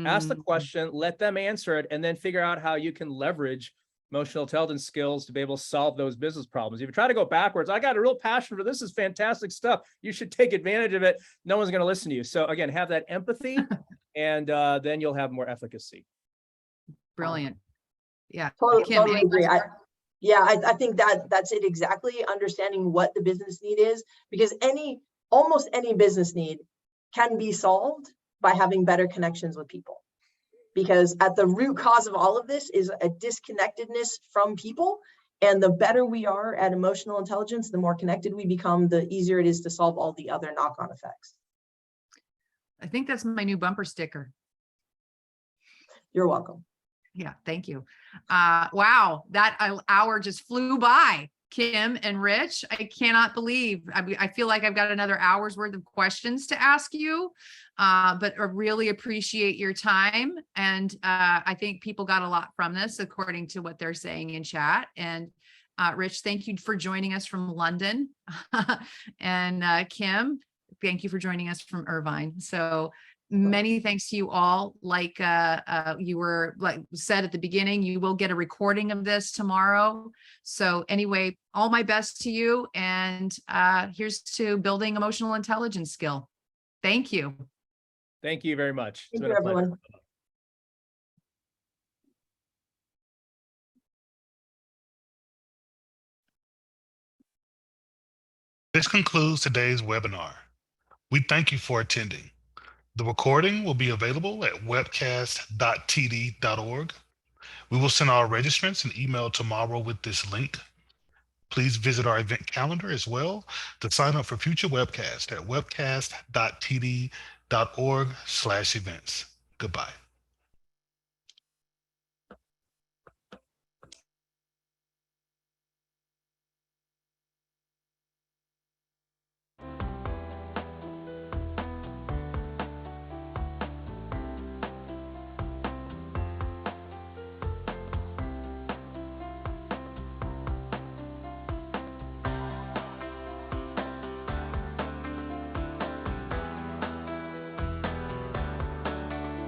Ask the question, let them answer it, and then figure out how you can leverage emotional intelligence skills to be able to solve those business problems. If you try to go backwards, I got a real passion for this is fantastic stuff. You should take advantage of it. No one's going to listen to you. So again, have that empathy, and then you'll have more efficacy. Brilliant. Yeah. Totally agree. I think that's it exactly. Understanding what the business need is, because almost any business need can be solved by having better connections with people. Because at the root cause of all of this is a disconnectedness from people. And the better we are at emotional intelligence, the more connected we become, the easier it is to solve all the other knock-on effects. I think that's my new bumper sticker. You're welcome. Yeah, thank you. Wow, that hour just flew by. Kim and Rich, I cannot believe, I feel like I've got another hour's worth of questions to ask you, but I really appreciate your time. And I think people got a lot from this, according to what they're saying in chat. And Rich, thank you for joining us from London. And Kim, thank you for joining us from Irvine. So many thanks to you all. Like you were said at the beginning, you will get a recording of this tomorrow. So anyway, all my best to you. And here's to building emotional intelligence skill. Thank you. Thank you very much. Thank you, everyone. This concludes today's webinar. We thank you for attending. The recording will be available at webcast.td.org. We will send our registrants an email tomorrow with this link. Please visit our event calendar as well to sign up for future webcasts at webcast.td.org/events. Goodbye.